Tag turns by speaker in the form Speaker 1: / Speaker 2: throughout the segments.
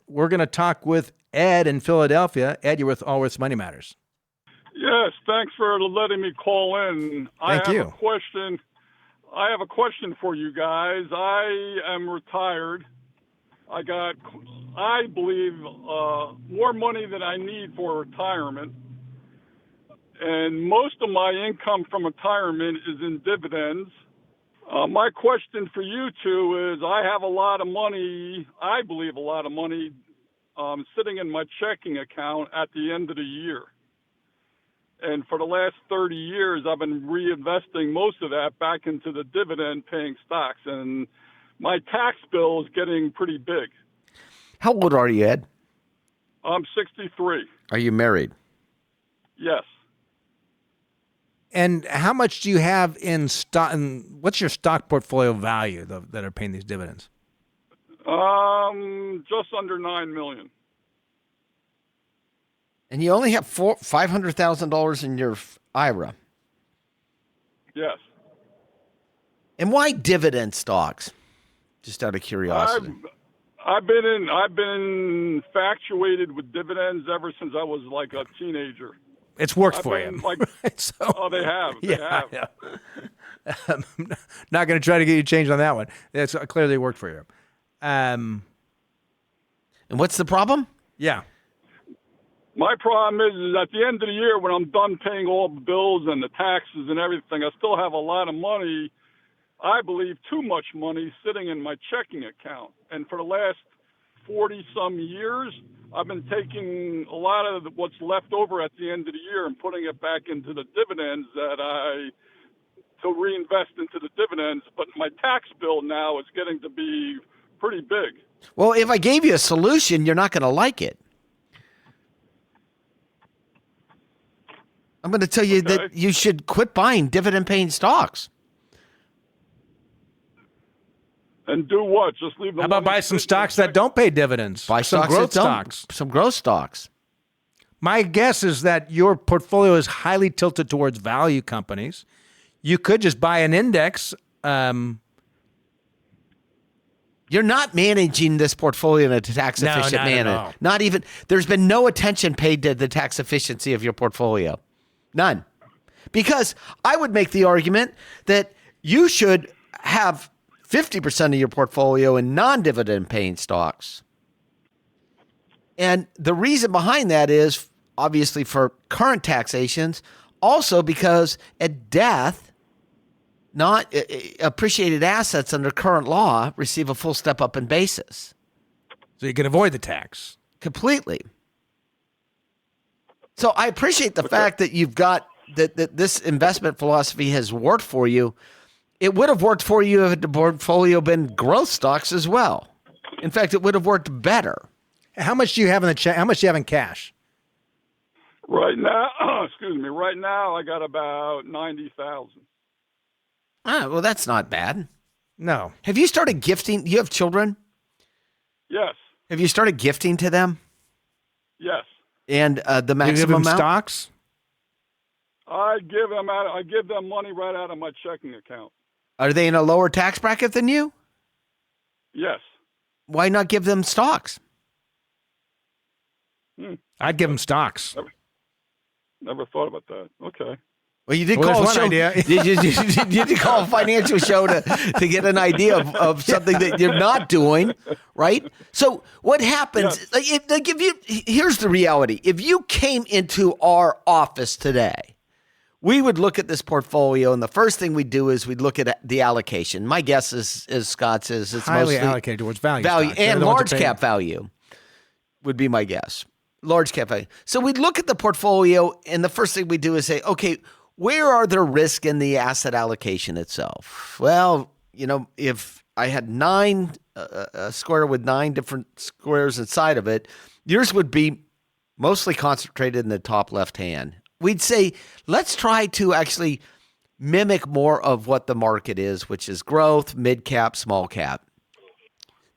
Speaker 1: we're going to talk with Ed in Philadelphia. Ed, you're with Allworth Money Matters.
Speaker 2: Yes, thanks for letting me call in.
Speaker 1: Thank you.
Speaker 2: I have a question for you guys. I am retired. I got, I believe, more money than I need for retirement. And most of my income from retirement is in dividends. My question for you two is, I have a lot of money, I believe a lot of money, sitting in my checking account at the end of the year. And for the last 30 years, I've been reinvesting most of that back into the dividend-paying stocks. And my tax bill is getting pretty big.
Speaker 3: How old are you, Ed?
Speaker 2: I'm 63.
Speaker 3: Are you married?
Speaker 2: Yes.
Speaker 1: And how much do you have in stock? And what's your stock portfolio value that are paying these dividends?
Speaker 2: Just under $9 million.
Speaker 3: And you only have $500,000 in your IRA.
Speaker 2: Yes.
Speaker 3: And why dividend stocks? Just out of curiosity.
Speaker 2: I've been infatuated with dividends ever since I was like a teenager.
Speaker 1: It's worked for you.
Speaker 2: So, oh, they have. They have.
Speaker 1: Yeah. I'm not going to try to get you changed on that one. It's clearly worked for you.
Speaker 3: And what's the problem?
Speaker 1: Yeah.
Speaker 2: My problem is at the end of the year when I'm done paying all the bills and the taxes and everything, I still have a lot of money, I believe too much money, sitting in my checking account. And for the last 40-some years, I've been taking a lot of what's left over at the end of the year and putting it back into the dividends to reinvest into the dividends. But my tax bill now is getting to be pretty big.
Speaker 3: Well, if I gave you a solution, you're not going to like it. I'm going to tell you that you should quit buying dividend-paying stocks.
Speaker 2: And do what? Just leave them.
Speaker 1: How about buy some stocks that don't pay dividends?
Speaker 3: Buy
Speaker 1: some growth stocks.
Speaker 3: Some growth stocks.
Speaker 1: My guess is that your portfolio is highly tilted towards value companies. You could just buy an index.
Speaker 3: You're not managing this portfolio in a tax-efficient manner. Not even. There's been no attention paid to the tax efficiency of your portfolio. None. Because I would make the argument that you should have 50% of your portfolio in non-dividend paying stocks. And the reason behind that is obviously for current taxations, also because at death, not appreciated assets under current law receive a full step up in basis.
Speaker 1: So you can avoid the tax.
Speaker 3: Completely. So I appreciate the fact that you've got that this investment philosophy has worked for you. It would have worked for you if the portfolio been growth stocks as well. In fact, it would have worked better.
Speaker 1: How much do you have in the check? How much do you have in cash?
Speaker 2: Right now, right now I got about 90,000.
Speaker 3: Ah, well, that's not bad.
Speaker 1: No.
Speaker 3: Have you started gifting? Do you have children?
Speaker 2: Yes.
Speaker 3: Have you started gifting to them?
Speaker 2: Yes.
Speaker 3: And the maximum
Speaker 1: you give them
Speaker 3: amount?
Speaker 1: Stocks?
Speaker 2: I give them money right out of my checking account.
Speaker 3: Are they in a lower tax bracket than you?
Speaker 2: Yes.
Speaker 3: Why not give them stocks?
Speaker 1: I'd give them stocks.
Speaker 2: Never thought about that. Okay.
Speaker 3: Well, you did call a show.
Speaker 1: Idea.
Speaker 3: you did call a financial show to get an idea of something that you're not doing, right? So what happens?
Speaker 2: Yes.
Speaker 3: Here's the reality. If you came into our office today, we would look at this portfolio, and the first thing we'd do is we'd look at the allocation. My guess is Scott's is it's
Speaker 1: highly
Speaker 3: mostly
Speaker 1: allocated towards value
Speaker 3: stocks. And large cap
Speaker 1: value
Speaker 3: value would be my guess. Large cap value. So we'd look at the portfolio, and the first thing we do is say, okay, where are there risks in the asset allocation itself? Well, if I had a square with 9 different squares inside of it, yours would be mostly concentrated in the top left hand. We'd say, let's try to actually mimic more of what the market is, which is growth, mid cap, small cap.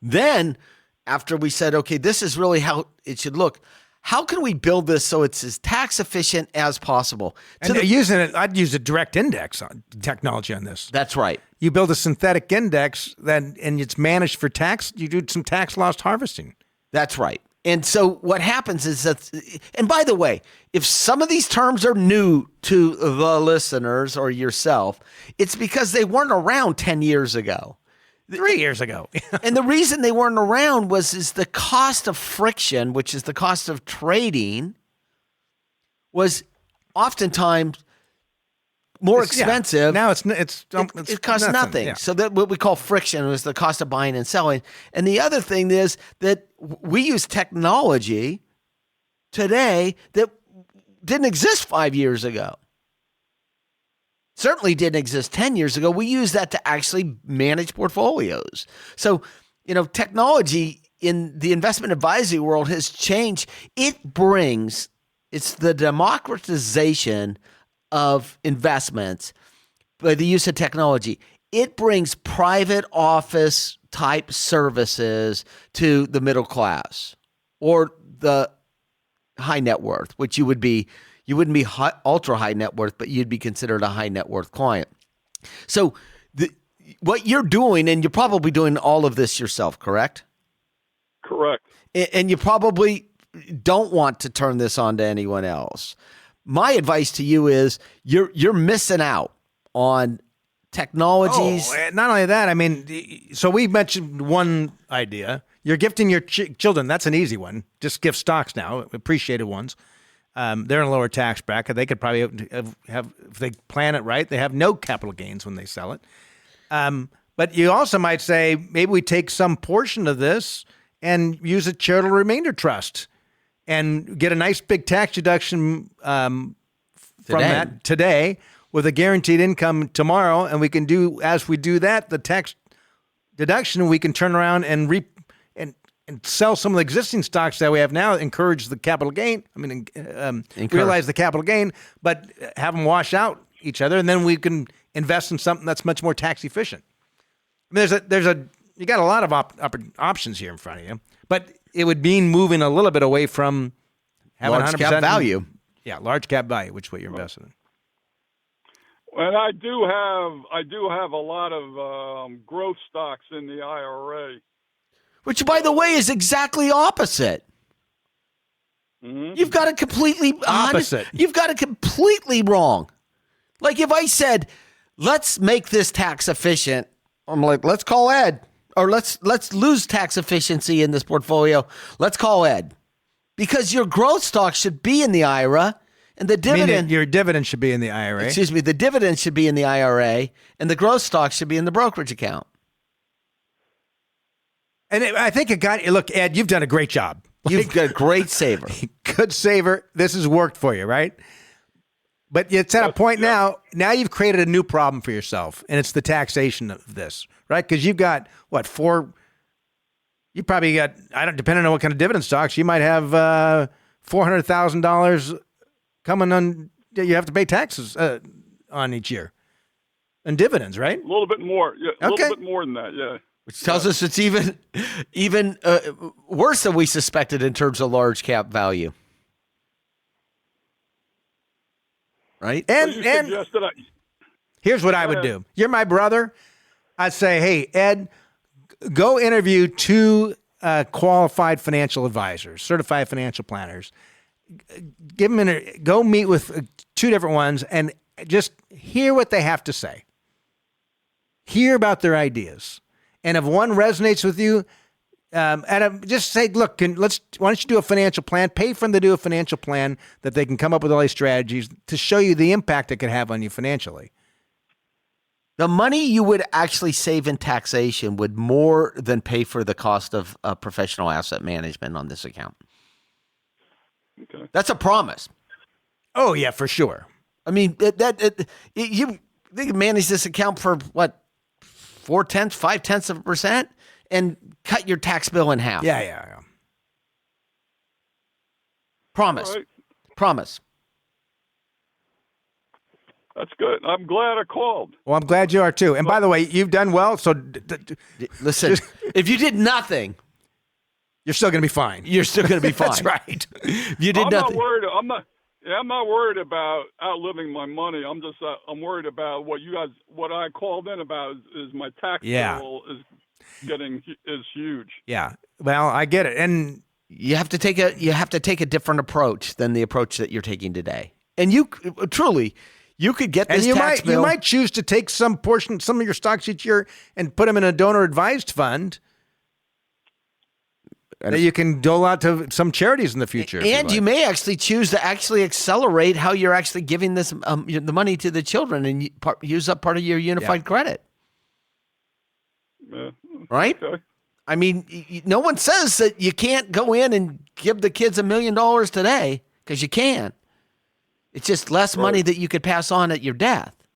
Speaker 3: Then after we said, okay, this is really how it should look, how can we build this so it's as tax efficient as possible?
Speaker 1: And I'd use a direct index on technology on this.
Speaker 3: That's right.
Speaker 1: You build a synthetic index and it's managed for tax. You do some tax loss harvesting.
Speaker 3: That's right. And so what happens is that, and by the way, if some of these terms are new to the listeners or yourself, it's because they weren't around 10 years ago.
Speaker 1: 3 years ago.
Speaker 3: And the reason they weren't around is the cost of friction, which is the cost of trading, was oftentimes more expensive.
Speaker 1: Now it
Speaker 3: costs nothing.
Speaker 1: Yeah.
Speaker 3: So that what we call friction was the cost of buying and selling. And the other thing is that we use technology today that didn't exist 5 years ago. Certainly didn't exist 10 years ago. We use that to actually manage portfolios. So, technology in the investment advisory world has changed. It's the democratization of investments by the use of technology. It brings private office type services to the middle class or the high net worth, which you wouldn't be ultra high net worth, but you'd be considered a high net worth client. So what you're doing, and you're probably doing all of this yourself, correct?
Speaker 2: Correct.
Speaker 3: And you probably don't want to turn this on to anyone else. My advice to you is you're missing out on technologies.
Speaker 1: Oh, not only that, I mean, so we mentioned one idea. You're gifting your children. That's an easy one. Just gift stocks now, appreciated ones. They're in a lower tax bracket. They could probably have, if they plan it right, they have no capital gains when they sell it. But you also might say, maybe we take some portion of this and use a charitable remainder trust and get a nice big tax deduction from that today with a guaranteed income tomorrow. And we can as we do that, the tax deduction, we can turn around and sell some of the existing stocks that we have now, encourage the capital gain. I mean, realize the capital gain, but have them wash out each other. And then we can invest in something that's much more tax efficient. I mean, you got a lot of options here in front of you, but it would mean moving a little bit away from having
Speaker 3: large cap value.
Speaker 1: Yeah, large cap value, which is what you're investing in.
Speaker 2: And I do have a lot of growth stocks in the IRA.
Speaker 3: Which, by the way, is exactly opposite.
Speaker 2: Mm-hmm.
Speaker 3: You've got it completely
Speaker 1: opposite.
Speaker 3: You've got it completely wrong. Like if I said, let's make this tax efficient, I'm like, let's call Ed. Or let's lose tax efficiency in this portfolio. Let's call Ed. Because your growth stock should be in the IRA and the dividend.
Speaker 1: Your dividend should be in the IRA.
Speaker 3: Excuse me, the dividend should be in the IRA and the growth stock should be in the brokerage account.
Speaker 1: And I think look, Ed, you've done a great job.
Speaker 3: You've got a great saver.
Speaker 1: Good saver. This has worked for you, right? But it's at a point now you've created a new problem for yourself, and it's the taxation of this, right? Because you've got, you probably got, depending on what kind of dividend stocks, you might have $400,000 coming on, you have to pay taxes on each year. And dividends, right?
Speaker 2: A little bit more. Yeah, a little bit more than that, yeah.
Speaker 3: Which tells us it's even worse than we suspected in terms of large cap value. Right?
Speaker 1: And here's what I would do. You're my brother. I'd say, hey, Ed, go interview 2 qualified financial advisors, certified financial planners. Go meet with 2 different ones and just hear what they have to say. Hear about their ideas. And if one resonates with you, just say, look, why don't you do a financial plan? Pay for them to do a financial plan that they can come up with all these strategies to show you the impact it could have on you financially.
Speaker 3: The money you would actually save in taxation would more than pay for the cost of professional asset management on this account.
Speaker 2: Okay.
Speaker 3: That's a promise.
Speaker 1: Oh, yeah, for sure.
Speaker 3: I mean, they can manage this account for what? 0.5% and cut your tax bill in half.
Speaker 1: Yeah.
Speaker 3: Promise.
Speaker 2: Right.
Speaker 3: Promise.
Speaker 2: That's good. I'm glad I called.
Speaker 1: Well, I'm glad you are too. And by the way, you've done well. So
Speaker 3: listen, if you did nothing,
Speaker 1: you're still going to be fine.
Speaker 3: You're still going to be fine.
Speaker 1: That's right.
Speaker 3: You did nothing.
Speaker 2: I'm not worried about outliving my money. I'm worried about what I called in about is my tax bill is getting is huge.
Speaker 1: Yeah. Well, I get it. And
Speaker 3: You have to take a different approach than the approach that you're taking today. And you truly, you could get this
Speaker 1: you
Speaker 3: tax bill.
Speaker 1: you might choose to take some of your stocks each year and put them in a donor advised fund that you can dole out to some charities in the future.
Speaker 3: And you may actually choose to actually accelerate how you're actually giving this the money to the children and use up part of your unified credit. Right?
Speaker 2: Okay.
Speaker 3: I mean, no one says that you can't go in and give the kids $1 million today, because you can. It's just less money that you could pass on at your death.